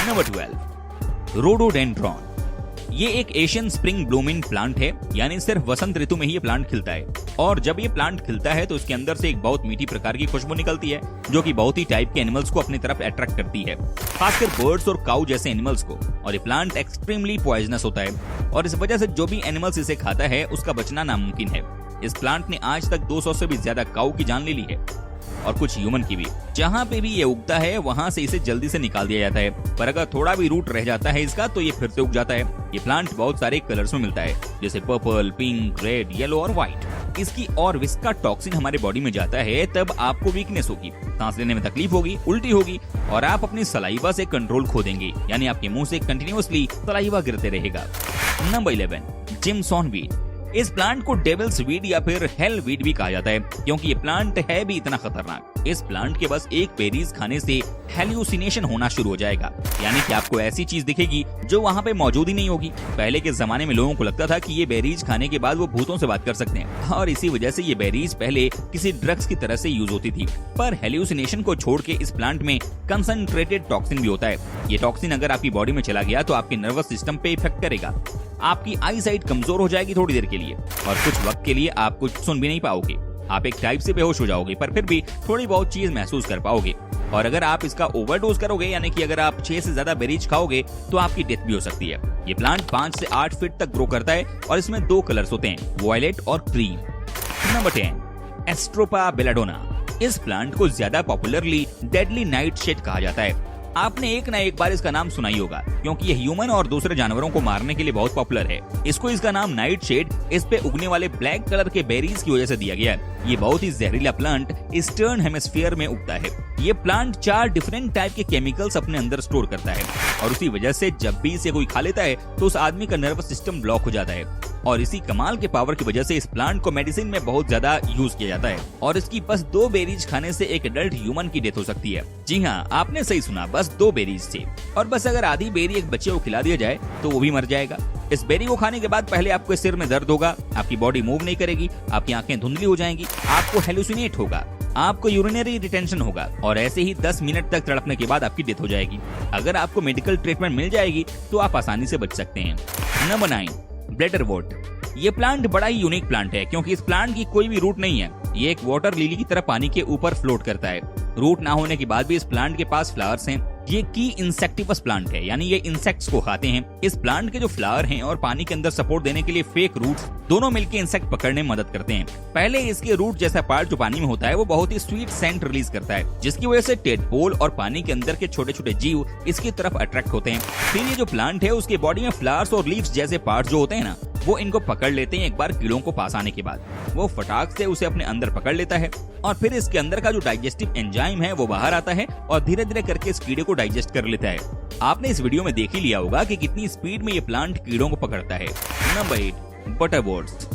Number 12, rhododendron. ये एक Asian spring blooming plant है, यानी सिर्फ वसंत ऋतु में ही ये प्लांट खिलता है। और जब ये प्लांट खिलता है तो इसके अंदर से एक बहुत मीठी प्रकार की खुशबू निकलती है, जो कि बहुत ही टाइप के एनिमल्स को अपनी तरफ अट्रैक्ट करती है, खासकर बर्ड्स और काऊ जैसे एनिमल्स को। और ये प्लांट एक्सट्रीमली पॉइजनस होता है और इस वजह से जो भी एनिमल्स इसे खाता है उसका बचना नामुमकिन है। इस प्लांट ने आज तक 200 से भी ज्यादा काऊ की जान ले ली है और कुछ ह्यूमन की भी। जहाँ पे भी ये उगता है वहाँ से इसे जल्दी से निकाल दिया जाता है, पर अगर थोड़ा भी रूट रह जाता है इसका तो ये फिर से उग जाता है। ये प्लांट बहुत सारे कलर्स में मिलता है, जैसे पर्पल, पिंक, रेड, येलो और व्हाइट। इसकी और विस्का टॉक्सिन हमारे बॉडी में जाता है तब आपको वीकनेस होगी, सांस लेने में तकलीफ होगी, उल्टी होगी और आप अपनी सलाइवा से कंट्रोल खो देंगे, यानी आपके मुंह से कंटिन्यूअसली सलाइवा गिरते रहेगा। Number 11, jimson weed. इस प्लांट को डेविल्स वीड या फिर हेल वीड भी कहा जाता है, क्योंकि ये प्लांट है भी इतना खतरनाक। इस प्लांट के बस एक बेरीज खाने से हेल्यूसिनेशन होना शुरू हो जाएगा, यानी कि आपको ऐसी चीज दिखेगी जो वहाँ पे मौजूद ही नहीं होगी। पहले के जमाने में लोगों को लगता था कि ये बेरीज खाने के बाद वो भूतों से बात कर सकते हैं और इसी वजह से ये बेरीज पहले किसी ड्रग्स की तरह से यूज होती थी। पर हेल्यूसिनेशन को छोड़ के इस प्लांट में कंसंट्रेटेड टॉक्सिन भी होता है। ये टॉक्सिन अगर आपकी बॉडी में चला गया तो आपके नर्वस सिस्टम पे इफेक्ट करेगा, आपकी आई साइट कमजोर हो जाएगी थोड़ी देर के लिए और कुछ वक्त के लिए आप कुछ सुन भी नहीं पाओगे। आप एक टाइप से बेहोश हो जाओगे, पर फिर भी थोड़ी बहुत चीज महसूस कर पाओगे। और अगर आप इसका ओवरडोज करोगे, यानी कि अगर आप 6 से ज्यादा बेरीज खाओगे तो आपकी डेथ भी हो सकती है। ये प्लांट 5 से 8 फीट तक ग्रो करता है और इसमें 2 कलर्स होते हैं, वायलेट और क्रीम। Number 10, atropa belladonna. इस प्लांट को ज्यादा पॉपुलरली डेडली नाइट शेड कहा जाता है। आपने एक ना एक बार इसका नाम सुना ही होगा, क्योंकि ये ह्यूमन और दूसरे जानवरों को मारने के लिए बहुत पॉपुलर है। इसको इसका नाम नाइट शेड इस पे उगने वाले ब्लैक कलर के बेरीज की वजह से दिया गया है। ये बहुत ही जहरीला प्लांट ईस्टर्न हेमिस्फीयर में उगता है। ये प्लांट 4 डिफरेंट टाइप के केमिकल्स अपने अंदर स्टोर करता है और उसी वजह से जब भी इसे कोई खा लेता है तो उस आदमी का नर्वस सिस्टम ब्लॉक हो जाता है। और इसी कमाल के पावर की वजह से इस प्लांट को मेडिसिन में बहुत ज्यादा यूज किया जाता है और इसकी बस 2 बेरीज खाने से एक एडल्ट ह्यूमन की डेथ हो सकती है। जी हाँ, आपने सही सुना, बस 2 बेरीज से। और बस अगर आधी बेरी एक बच्चे को खिला दिया जाए तो वो भी मर जाएगा। इस बेरी को खाने के बाद पहले आपके सिर में दर्द होगा, आपकी बॉडी मूव नहीं करेगी, आपकी आंखें धुंधली हो जाएंगी, आपको हेलुसिनेट होगा, आपको यूरिनरी रिटेंशन होगा और ऐसे ही 10 मिनट तक तड़पने के बाद आपकी डेथ हो जाएगी। अगर आपको मेडिकल ट्रीटमेंट मिल जाएगी तो आप आसानी से बच सकते हैं। Number 9, bladderwort. ये प्लांट बड़ा ही यूनिक प्लांट है, क्योंकि इस प्लांट की कोई भी रूट नहीं है। ये एक वाटर लिली की तरह पानी के ऊपर फ्लोट करता है। रूट ना होने के बाद भी इस प्लांट के पास फ्लावर्स हैं। ये की इंसेक्टिवस प्लांट है, यानी ये इंसेक्ट्स को खाते हैं। इस प्लांट के जो फ्लावर हैं और पानी के अंदर सपोर्ट देने के लिए फेक रूट्स, दोनों मिलकर इंसेक्ट पकड़ने में मदद करते हैं। पहले इसके रूट जैसा पार्ट जो पानी में होता है वो बहुत ही स्वीट सेंट रिलीज करता है, जिसकी वजह से टेडपोल और पानी के अंदर के छोटे छोटे जीव इसकी तरफ अट्रैक्ट होते हैं। फिर ये जो प्लांट है उसके बॉडी में फ्लावर्स और लीव्स जैसे पार्ट जो होते हैं ना, वो इनको पकड़ लेते हैं। एक बार कीड़ों को पास आने के बाद वो फटाक से उसे अपने अंदर पकड़ लेता है और फिर इसके अंदर का जो डाइजेस्टिव एंजाइम है वो बाहर आता है और धीरे धीरे करके इस कीड़े को डाइजेस्ट कर लेता है। आपने इस वीडियो में देख ही लिया होगा कि कितनी स्पीड में ये प्लांट कीड़ों को पकड़ता है। नंबर 8, बटरवर्ट्स।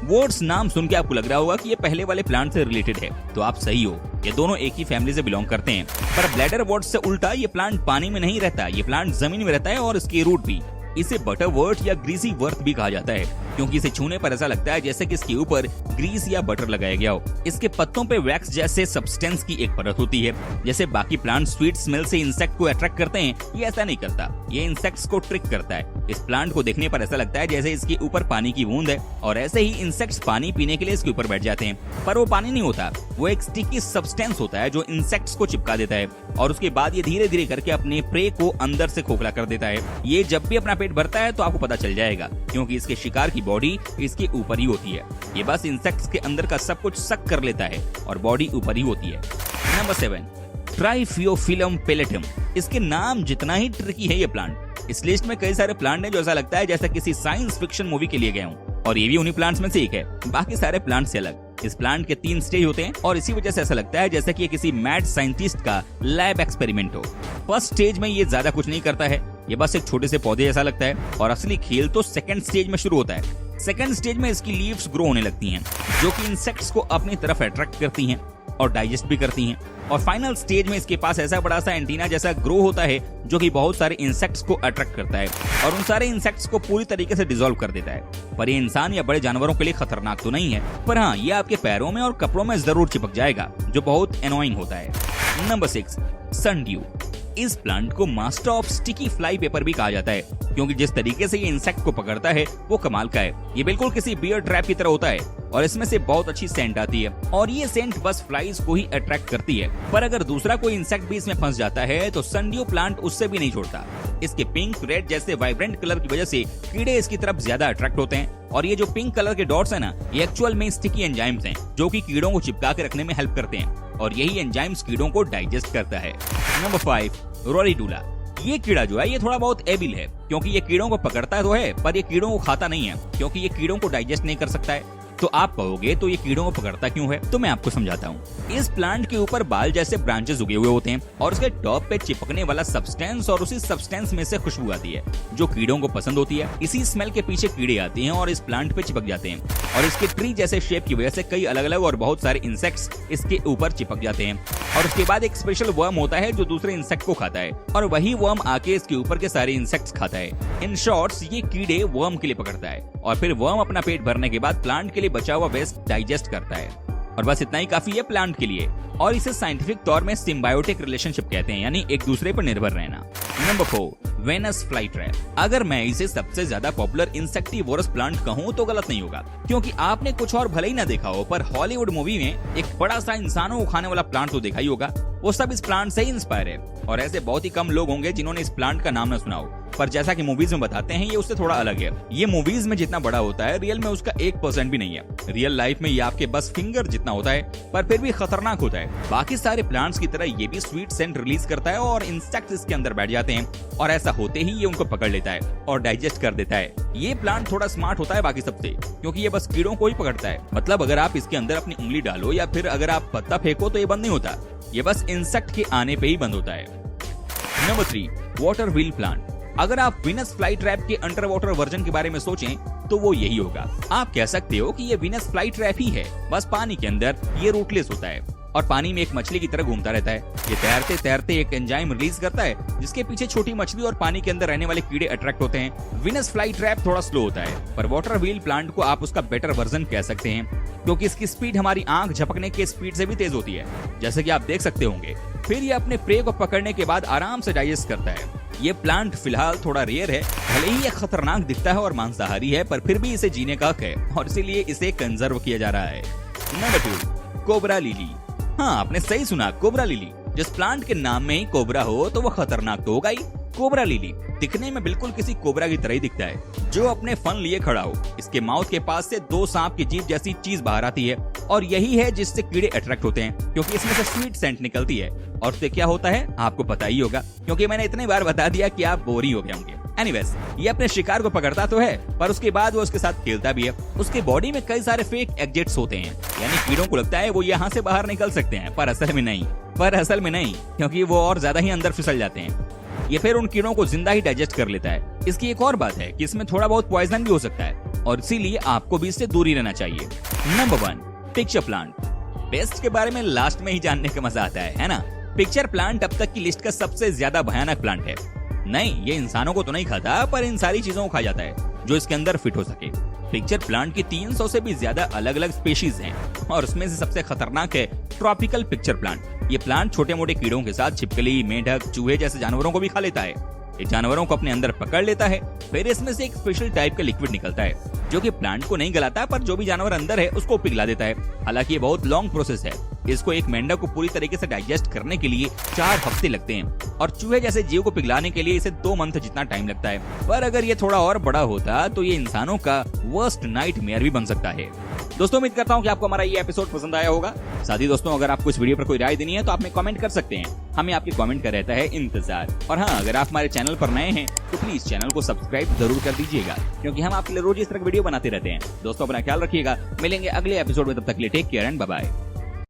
वर्ट्स नाम सुन के आपको लग रहा होगा कि ये पहले वाले प्लांट से रिलेटेड है, तो आप सही हो। ये दोनों एक ही फैमिली से बिलोंग करते हैं, पर ब्लैडरवर्ट्स से उल्टा ये प्लांट पानी में नहीं रहता, ये प्लांट जमीन में रहता है और इसके रूट भी। इसे बटरवर्ट या ग्रीसी वर्थ भी कहा जाता है, क्योंकि इसे छूने पर ऐसा लगता है जैसे कि इसके ऊपर ग्रीस या बटर लगाया गया हो। इसके पत्तों पे वैक्स जैसे सब्सटेंस की एक परत होती है। जैसे बाकी प्लांट स्वीट स्मेल से इंसेक्ट को अट्रैक्ट करते हैं, ये ऐसा नहीं करता, ये इंसेक्ट्स को ट्रिक करता है। इस प्लांट को देखने पर ऐसा लगता है जैसे इसके ऊपर पानी की बूंद है और ऐसे ही इंसेक्ट्स पानी पीने के लिए इसके ऊपर बैठ जाते हैं, पर वो पानी नहीं होता, वो एक स्टिकी सब्सटेंस होता है जो इंसेक्ट्स को चिपका देता है और उसके बाद ये धीरे धीरे करके अपने प्रे को अंदर से खोखला कर देता है। ये जब भी अपना पेट भरता है तो आपको पता चल जाएगा, क्योंकि इसके शिकार की बॉडी इसके ऊपर ही होती है। ये बस इंसेक्ट्स के अंदर का सब कुछ सक कर लेता है और बॉडी ऊपर ही होती है। नंबर 7, ट्राइफियोफिलम पेलेटम। इसके नाम जितना ही ट्रिकी है ये प्लांट। इस लिस्ट में कई सारे प्लांट हैं जो ऐसा लगता है जैसा किसी साइंस फिक्शन मूवी के लिए गए हों, और ये भी उन्हीं प्लांट्स में से एक है। बाकी सारे प्लांट से अलग। इस प्लांट के 3 स्टेज होते हैं और इसी वजह से ऐसा लगता है जैसे कि ये किसी मैड साइंटिस्ट का लैब एक्सपेरिमेंट हो। फर्स्ट स्टेज में ये ज्यादा कुछ नहीं करता है, ये बस एक छोटे से पौधे जैसा लगता है, और असली खेल तो सेकंड स्टेज में शुरू होता है। सेकंड स्टेज में इसकी लीव्स ग्रो होने लगती हैं, जो कि इंसेक्ट्स को अपनी तरफ अट्रैक्ट करती हैं और डाइजेस्ट भी करती हैं। और फाइनल स्टेज में इसके पास ऐसा बड़ा सा एंटीना जैसा ग्रो होता है जो कि बहुत सारे इंसेक्ट्स को अट्रैक्ट करता है और उन सारे इंसेक्ट्स को पूरी तरीके से डिसॉल्व कर देता है। पर ये इंसान या बड़े जानवरों के लिए खतरनाक तो नहीं है, पर हाँ, ये आपके पैरों में और कपड़ों में जरूर चिपक जाएगा, जो बहुत एनोइंग होता है। Number 6, sundew. इस प्लांट को master of sticky fly paper भी कहा जाता है, क्योंकि जिस तरीके से ये इंसेक्ट को पकड़ता है वो कमाल का है। ये बिल्कुल किसी बियर ट्रैप की तरह होता है और इसमें से बहुत अच्छी सेंट आती है और ये सेंट बस फ्लाइज को ही अट्रैक्ट करती है। पर अगर दूसरा कोई इंसेक्ट भी इसमें फंस जाता है तो सनड्यू प्लांट उससे भी नहीं छोड़ता। इसके पिंक, रेड जैसे वाइब्रेंट कलर की वजह से कीड़े इसकी तरफ ज्यादा अट्रैक्ट होते हैं और ये जो पिंक कलर के डॉट्स है ना, ये एक्चुअल में स्टिकी एंजाइम्स हैं जो कि कीड़ों को चिपका के रखने में हेल्प करते हैं और यही एंजाइम्स कीड़ों को डाइजेस्ट करता है। नंबर 5, रोरीडुला। ये कीड़ा जो है ये थोड़ा बहुत एविल है, क्योंकि ये कीड़ों को पकड़ता तो है पर ये कीड़ों को खाता नहीं है, क्योंकि ये कीड़ों को डाइजेस्ट नहीं कर सकता है। तो आप कहोगे तो ये कीड़ों को पकड़ता क्यों है? तो मैं आपको समझाता हूँ। इस प्लांट के ऊपर बाल जैसे ब्रांचेस उगे हुए होते हैं और उसके टॉप पे चिपकने वाला सब्सटेंस और उसी सब्सटेंस में से खुशबू आती है जो कीड़ों को पसंद होती है। इसी स्मेल के पीछे कीड़े आते हैं और इस प्लांट पे चिपक जाते हैं और इसके ट्री जैसे शेप की वजह से कई अलग अलग और बहुत सारे इंसेक्ट्स इसके ऊपर चिपक जाते हैं और उसके बाद एक स्पेशल वर्म होता है जो दूसरे इंसेक्ट को खाता है और वही वर्म आके इसके ऊपर के सारे इंसेक्ट्स खाता है। इन शॉर्ट्स ये कीड़े वर्म के लिए पकड़ता है और फिर वर्म अपना पेट भरने के बाद प्लांट के लिए बचा हुआ वेस्ट डाइजेस्ट करता है और बस इतना ही काफी है प्लांट के लिए और इसे साइंटिफिक तौर में सिम्बायोटिक रिलेशनशिप कहते हैं, यानी एक दूसरे पर निर्भर रहना। Number 4, Venus fly trap. अगर मैं इसे सबसे ज्यादा पॉपुलर इंसेक्टिवोरस प्लांट कहूँ तो गलत नहीं होगा, क्योंकि आपने कुछ और भले ही ना देखा हो पर हॉलीवुड मूवी में एक बड़ा सा इंसानों को खाने वाला प्लांट तो देखा ही होगा। वो सब इस प्लांट से ही इंस्पायर है और ऐसे बहुत ही कम लोग होंगे जिन्होंने इस प्लांट का नाम न सुना हो, पर जैसा कि मूवीज में बताते हैं ये उससे थोड़ा अलग है। ये मूवीज में जितना बड़ा होता है रियल में उसका 1% भी नहीं है। रियल लाइफ में ये आपके बस फिंगर जितना होता है, पर फिर भी खतरनाक होता है। बाकी सारे प्लांट्स की तरह ये भी स्वीट सेंट रिलीज करता है और इंसेक्ट्स इसके अंदर बैठ जाते हैं और ऐसा होते ही ये उनको पकड़ लेता है और डाइजेस्ट कर देता है। ये प्लांट थोड़ा स्मार्ट होता है बाकी सबसे, क्योंकि ये बस कीड़ों को ही पकड़ता है। मतलब अगर आप इसके अंदर अपनी उंगली डालो या फिर अगर आप पत्ता फेंको तो ये बंद नहीं होता, ये बस इंसेक्ट के आने पे ही बंद होता है। Number 3, water wheel plant. अगर आप वीनस फ्लाई ट्रैप के अंडर वाटर वर्जन के बारे में सोचें तो वो यही होगा। आप कह सकते हो कि ये वीनस फ्लाई ट्रैप ही है, बस पानी के अंदर ये रूटलेस होता है और पानी में एक मछली की तरह घूमता रहता है। ये तैरते तैरते एक एंजाइम रिलीज करता है जिसके पीछे छोटी मछली और पानी के अंदर रहने वाले कीड़े अट्रैक्ट होते हैं। वीनस फ्लाई ट्रैप थोड़ा स्लो होता है, पर वाटर व्हील प्लांट को आप उसका बेटर वर्जन कह सकते हैं, क्योंकि इसकी स्पीड हमारी आंख झपकने के स्पीड से भी तेज होती है, जैसे कि आप देख सकते होंगे। फिर ये अपने प्रे को पकड़ने के बाद आराम से डाइजेस्ट करता है। ये प्लांट फिलहाल थोड़ा रेयर है, भले ही ये खतरनाक दिखता है और मांसाहारी है, पर फिर भी इसे जीने का हक है और इसीलिए इसे कंजर्व किया जा रहा है। Number 2, cobra lily. हाँ, आपने सही सुना, कोबरा लिली। जिस प्लांट के नाम में ही कोबरा हो तो वह खतरनाक तो होगा ही। कोबरा लिली दिखने में बिल्कुल किसी कोबरा की तरह ही दिखता है जो अपने फन लिए खड़ा हो। इसके माउथ के पास से 2 सांप की जीभ जैसी चीज बाहर आती है और यही है जिससे कीड़े अट्रैक्ट होते हैं, क्योंकि इसमें से स्वीट सेंट निकलती है। और उससे क्या होता है आपको पता ही होगा, क्योंकि मैंने इतनी बार बता दिया कि आप बोर ही हो गए होंगे। एनीवेज, ये अपने शिकार को पकड़ता तो है, पर उसके बाद वो उसके साथ खेलता भी है। उसके बॉडी में कई सारे फेक एग्जिट्स होते हैं, यानी कीड़ों को लगता है वो यहाँ से बाहर निकल सकते हैं, पर असल में नहीं, क्योंकि वो और ज्यादा ही अंदर फिसल जाते हैं। ये फिर उन कीड़ों को जिंदा ही डाइजेस्ट कर लेता है। इसकी एक और बात है कि इसमें थोड़ा बहुत पॉइजन भी हो सकता है और इसीलिए आपको भी इससे दूरी रहना चाहिए। Number 1, pitcher plant. पेस्ट के बारे में लास्ट में ही जानने का मजा आता है ना? पिक्चर प्लांट अब तक की लिस्ट का सबसे ज्यादा भयानक प्लांट है। नहीं, ये इंसानों को तो नहीं खाता, पर इन सारी चीजों को खा जाता है जो इसके अंदर फिट हो सके। पिक्चर प्लांट की 300 से भी ज्यादा अलग अलग स्पीशीज हैं और उसमें से सबसे खतरनाक है ट्रॉपिकल पिक्चर प्लांट। ये प्लांट छोटे मोटे कीड़ों के साथ छिपकली, मेंढक, चूहे जैसे जानवरों को भी खा लेता है। ये जानवरों को अपने अंदर पकड़ लेता है, फिर इसमें से एक स्पेशल टाइप का लिक्विड निकलता है जो कि प्लांट को नहीं गलाता, पर जो भी जानवर अंदर है उसको पिघला देता है। हालांकि ये बहुत लॉन्ग प्रोसेस है, इसको एक मेंढक को पूरी तरीके से डाइजेस्ट करने के लिए 4 हफ्ते लगते हैं और चूहे जैसे जीव को पिघलाने के लिए इसे 2 मंथ जितना टाइम लगता है। पर अगर ये थोड़ा और बड़ा होता तो ये इंसानों का वर्स्ट नाइटमेयर भी बन सकता है। दोस्तों, उम्मीद करता हूँ कि आपको हमारा ये एपिसोड पसंद आया होगा। साथ ही दोस्तों, अगर आपको इस वीडियो पर कोई राय देनी है तो आप हमें कमेंट कर सकते हैं, हमें आपके कमेंट का रहता है इंतजार। और हाँ, अगर आप हमारे चैनल पर नए हैं तो प्लीज चैनल को सब्सक्राइब जरूर कर दीजिएगा, क्योंकि हम आपके लिए रोज इस तरह वीडियो बनाते रहते हैं। दोस्तों, अपना ख्याल रखिएगा, मिलेंगे अगले एपिसोड में, तब तक के लिए take care and bye bye.